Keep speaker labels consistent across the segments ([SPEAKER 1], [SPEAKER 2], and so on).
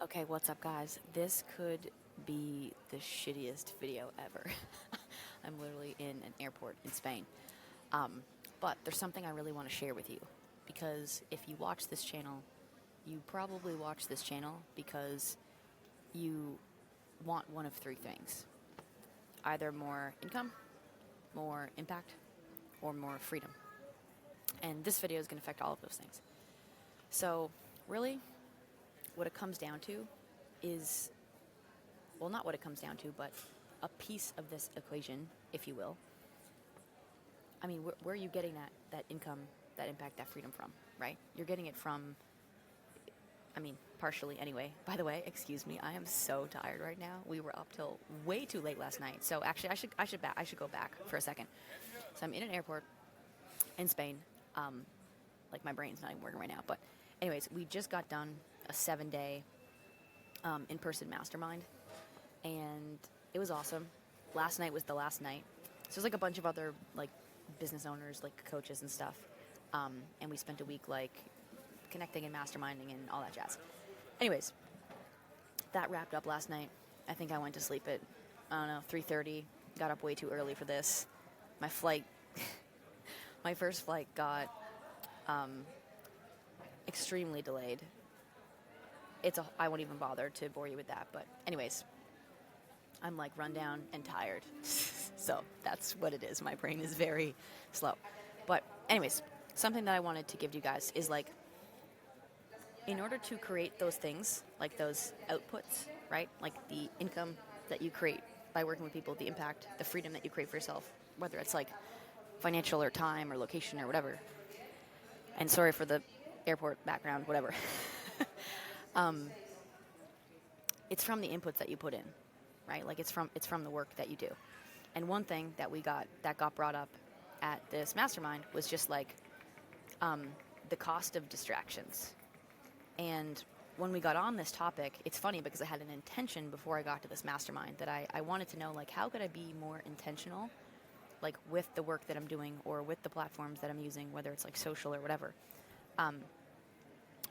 [SPEAKER 1] Okay, what's up, guys? This could be the shittiest video ever. I'm literally in an airport in Spain. But there's something I really want to share with you. Because if you watch this channel, you probably watch this channel because you want one of three things: either more income, more impact, or more freedom. And this video is going to affect all of those things. So, really, what it comes down to is, well, not what it comes down to, but a piece of this equation, if you will. I mean, where are you getting that income, that impact, that freedom from, right? You're getting it from, I mean, partially anyway. By the way, excuse me, I am so tired right now. We were up till way too late last night. So actually, I should go back for a second. So I'm in an airport in Spain. Like, my brain's not even working right now. But anyways, we just got done a 7-day in-person mastermind, and it was awesome. Last night was the last night. So there's like a bunch of other like business owners, like coaches and stuff, and we spent a week like connecting and masterminding and all that jazz. Anyways, that wrapped up last night. I think I went to sleep at, I don't know, 3:30. Got up way too early for this. My flight, my first flight got extremely delayed. I won't even bother to bore you with that. But anyways, I'm like run down and tired. So that's what it is. My brain is very slow. But anyways, something that I wanted to give you guys is like, in order to create those things, like those outputs, right? Like the income that you create by working with people, the impact, the freedom that you create for yourself, whether it's like financial or time or location or whatever. And sorry for the airport background, whatever. It's from the inputs that you put in, right? Like it's from the work that you do. And one thing that got brought up at this mastermind was just like the cost of distractions. And when we got on this topic, it's funny because I had an intention before I got to this mastermind that I wanted to know, like, how could I be more intentional, like with the work that I'm doing or with the platforms that I'm using, whether it's like social or whatever.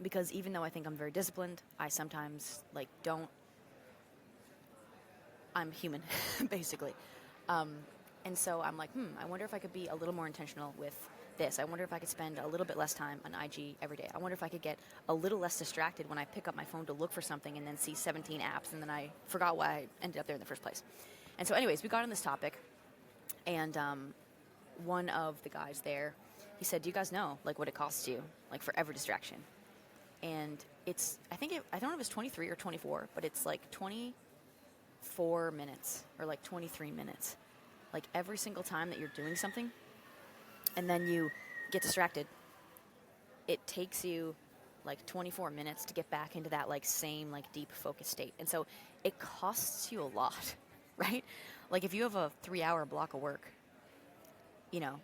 [SPEAKER 1] Because even though I think I'm very disciplined, I sometimes like don't. I'm human, basically. And so I'm like, I wonder if I could be a little more intentional with this. I wonder if I could spend a little bit less time on IG every day. I wonder if I could get a little less distracted when I pick up my phone to look for something and then see 17 apps and then I forgot why I ended up there in the first place. And so anyways, we got on this topic, and one of the guys there, he said, do you guys know like what it costs you like for every distraction? And it's, I don't know if it's 23 or 24, but it's like 24 minutes or like 23 minutes. Like every single time that you're doing something and then you get distracted, it takes you like 24 minutes to get back into that like same like deep focus state. And so it costs you a lot, right? Like if you have a 3-hour block of work, you know,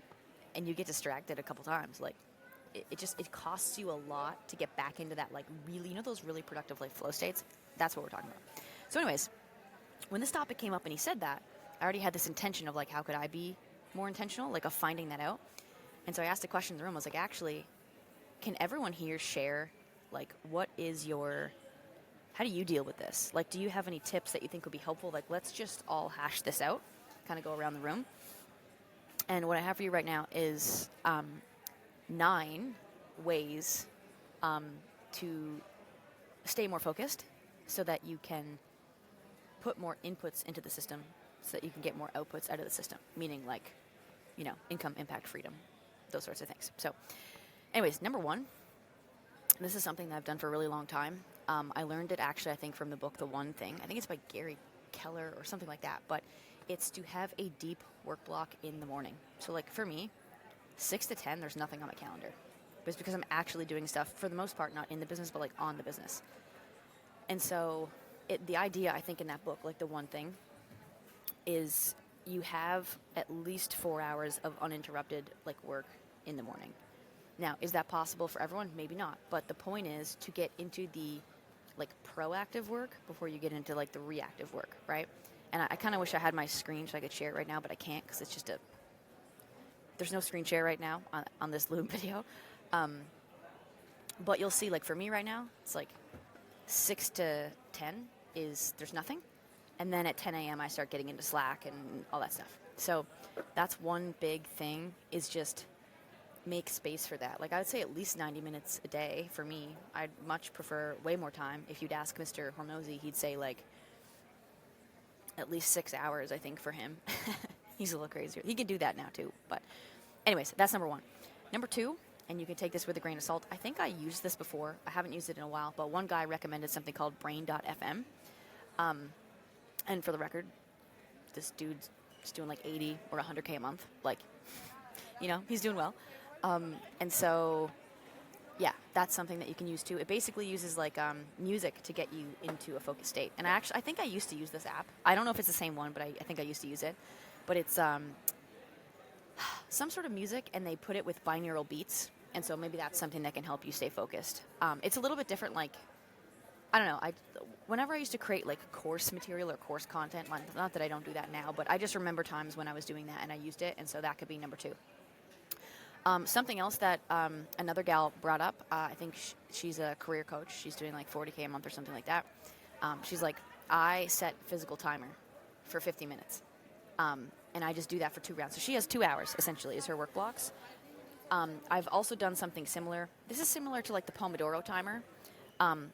[SPEAKER 1] and you get distracted a couple times, like it costs you a lot to get back into that like really, those really productive like flow states. That's what we're talking about. So anyways, when this topic came up and he said that, I already had this intention of like, how could I be more intentional, like of finding that out? And so I asked a question in the room. I was like, actually, can everyone here share, like, how do you deal with this? Like, do you have any tips that you think would be helpful? Like, let's just all hash this out, kind of go around the room. And what I have for you right now is 9 ways to stay more focused so that you can put more inputs into the system so that you can get more outputs out of the system, meaning like, income, impact, freedom, those sorts of things. So anyways, number 1, this is something that I've done for a really long time. I learned it actually, I think, from the book, The One Thing. I think it's by Gary Keller or something like that, but it's to have a deep work block in the morning. So like for me, 6 to 10, there's nothing on my calendar. But it's because I'm actually doing stuff, for the most part, not in the business, but like on the business. And so the idea, I think, in that book, like The One Thing, is you have at least 4 hours of uninterrupted like work in the morning. Now, is that possible for everyone? Maybe not. But the point is to get into the like proactive work before you get into like the reactive work, right? And I kind of wish I had my screen so I could share it right now, but I can't because it's just there's no screen share right now on this Loom video. But you'll see, like for me right now, it's like 6 to 10 is there's nothing. And then at 10 a.m. I start getting into Slack and all that stuff. So that's one big thing, is just make space for that. Like, I would say at least 90 minutes a day for me. I'd much prefer way more time. If you'd ask Mr. Hormozy, he'd say like at least 6 hours, I think, for him. He's a little crazier. He can do that now too. But anyways, that's number one. Number two, and you can take this with a grain of salt. I think I used this before. I haven't used it in a while, but one guy recommended something called Brain.fm. And for the record, this dude's doing like 80 or 100K a month. Like, he's doing well. And so, yeah, that's something that you can use too. It basically uses like music to get you into a focused state. And I think I used to use this app. I don't know if it's the same one, but I think I used to use it. But it's some sort of music, and they put it with binaural beats. And so maybe that's something that can help you stay focused. It's a little bit different, like, I don't know. Whenever I used to create like course material or course content, not that I don't do that now, but I just remember times when I was doing that and I used it, and so that could be number two. Something else that another gal brought up, I think she's a career coach. She's doing like 40K a month or something like that. She's like, I set physical timer for 50 minutes, and I just do that for 2 rounds. So she has 2 hours, essentially, is her work blocks. I've also done something similar. This is similar to like the Pomodoro timer.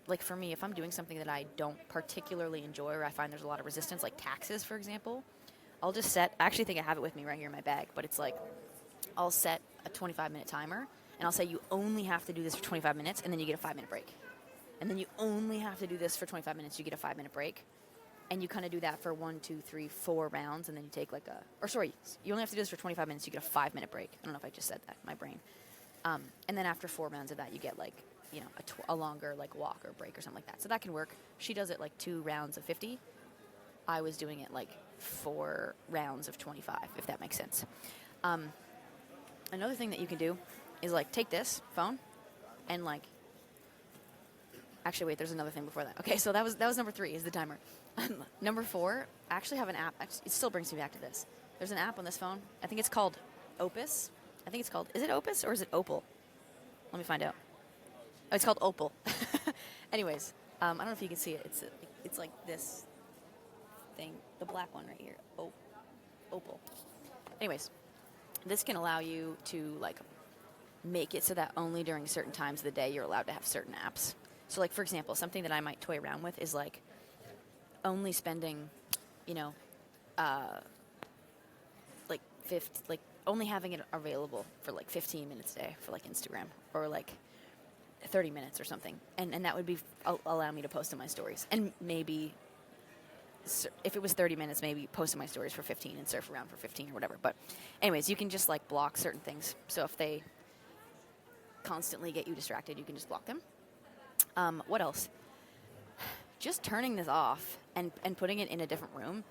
[SPEAKER 1] Like for me, if I'm doing something that I don't particularly enjoy, or I find there's a lot of resistance, like taxes, for example, I'll just set, I actually think I have it with me right here in my bag, but it's like, I'll set a 25-minute timer, and I'll say you only have to do this for 25 minutes, and then you get a 5-minute break. And then you only have to do this for 25 minutes, you get a 5-minute break. And you kind of do that for 1, 2, 3, 4 rounds, and then you take like you only have to do this for 25 minutes, you get a 5-minute break. I don't know if I just said that, my brain. And then after 4 rounds of that, you get like, a longer like walk or break or something like that. So that can work. She does it like 2 rounds of 50. I was doing it like 4 rounds of 25, if that makes sense. Another thing that you can do is like take this phone and like, actually wait, there's another thing before that. Okay, so that was number 3 is the timer. Number 4, I actually have an app. It still brings me back to this. There's an app on this phone. I think it's called Opus. Is it Opus or is it Opal? Let me find out. Oh, it's called Opal. Anyways, I don't know if you can see it. It's like this thing, the black one right here. Opal. Anyways, this can allow you to like make it so that only during certain times of the day you're allowed to have certain apps. So like, for example, something that I might toy around with is like only spending, like only having it available for like 15 minutes a day for like Instagram, or like 30 minutes or something. And that would allow me to post in my stories. And maybe if it was 30 minutes, maybe post in my stories for 15 and surf around for 15 or whatever. But anyways, you can just like block certain things. So if they constantly get you distracted, you can just block them. What else? Just turning this off and putting it in a different room.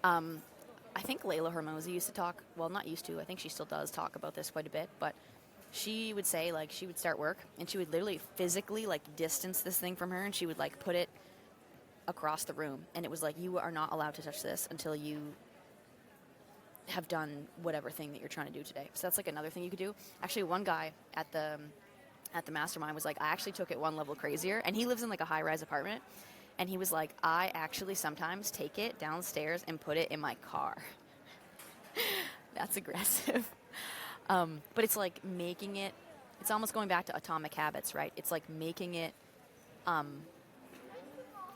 [SPEAKER 1] I think Layla Hormozy used to talk, well, not used to, I think she still does talk about this quite a bit, but she would say, like, she would start work, and she would literally physically, like, distance this thing from her, and she would, like, put it across the room, and it was like, you are not allowed to touch this until you have done whatever thing that you're trying to do today. So that's, like, another thing you could do. Actually, one guy at the mastermind was like, I actually took it one level crazier, and he lives in, like, a high-rise apartment. And he was like, I actually sometimes take it downstairs and put it in my car. That's aggressive. But it's like making it, it's almost going back to Atomic Habits, right? It's like making it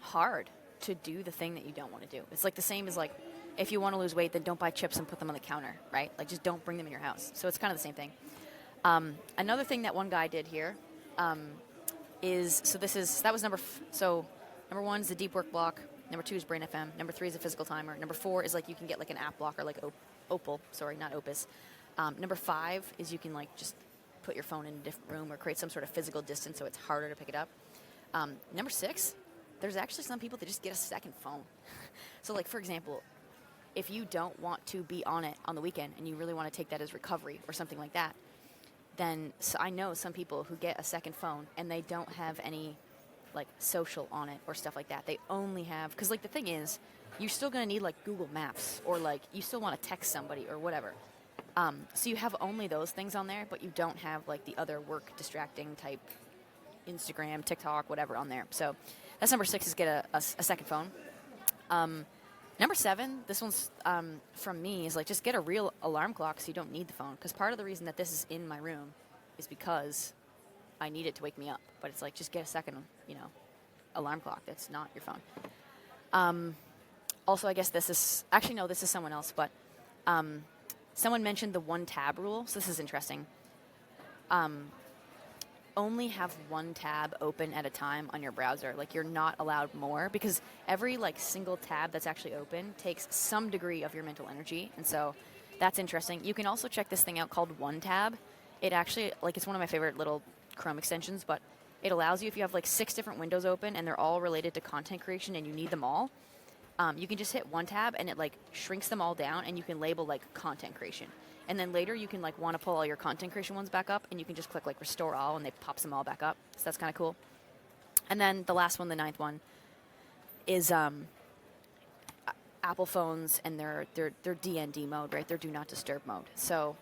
[SPEAKER 1] hard to do the thing that you don't want to do. It's like the same as like, if you want to lose weight, then don't buy chips and put them on the counter, right? Like just don't bring them in your house. So it's kind of the same thing. Another thing that one guy did here is, number 1 is the deep work block. Number 2 is Brain FM. Number 3 is a physical timer. Number 4 is like you can get like an app blocker like Opal. Sorry, not Opus. Number 5 is you can like just put your phone in a different room or create some sort of physical distance so it's harder to pick it up. Number 6, there's actually some people that just get a second phone. So like, for example, if you don't want to be on it on the weekend and you really want to take that as recovery or something like that, then I know some people who get a second phone and they don't have any like social on it or stuff like that. They only have, because like the thing is, you're still going to need like Google Maps, or like you still want to text somebody or whatever. So you have only those things on there, but you don't have like the other work distracting type Instagram, TikTok, whatever on there. So That's number 6 is get a second phone. Number 7, this one's from me, is like just get a real alarm clock so you don't need the phone. Because part of the reason that this is in my room is because I need it to wake me up. But it's like just get a second, alarm clock that's not your phone. Also, I guess this is actually no, this is someone else, but someone mentioned the 1 tab rule. So this is interesting. Only have 1 tab open at a time on your browser. Like, you're not allowed more, because every like single tab that's actually open takes some degree of your mental energy. And so that's interesting. You can also check this thing out called 1Tab. It actually, like, it's one of my favorite little Chrome extensions, but it allows you, if you have like 6 different windows open and they're all related to content creation and you need them all, you can just hit 1Tab and it like shrinks them all down, and you can label like content creation. And then later you can like want to pull all your content creation ones back up, and you can just click like restore all, and it pops them all back up. So that's kind of cool. And then the last one, the 9th one, is Apple phones and their DND mode, right? Their do not disturb mode. So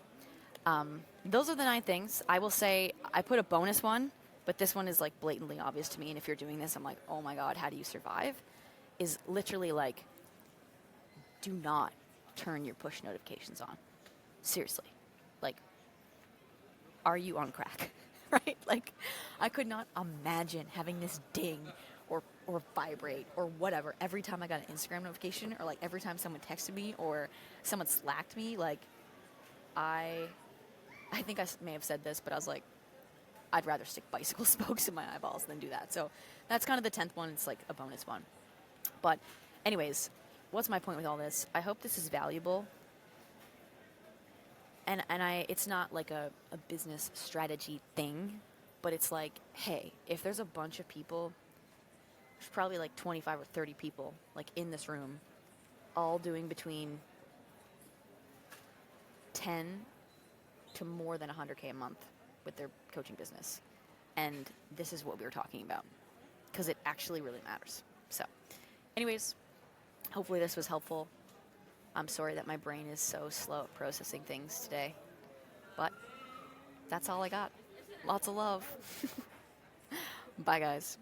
[SPEAKER 1] those are the 9 things. I will say I put a bonus one, but this one is like blatantly obvious to me. And if you're doing this, I'm like, oh my God, how do you survive? Is literally like, do not turn your push notifications on. Seriously. Like, are you on crack? Right? Like, I could not imagine having this ding or vibrate or whatever every time I got an Instagram notification, or like every time someone texted me or someone slacked me. Like, I think I may have said this, but I was like, I'd rather stick bicycle spokes in my eyeballs than do that. So that's kind of the 10th one. It's like a bonus one. But anyways, what's my point with all this? I hope this is valuable. And it's not like a business strategy thing, but it's like, hey, if there's a bunch of people, there's probably like 25 or 30 people like in this room, all doing between 10 to more than 100K a month with their coaching business. And this is what we were talking about, because it actually really matters. So anyways, hopefully this was helpful. I'm sorry that my brain is so slow at processing things today, but that's all I got. Lots of love. Bye, guys.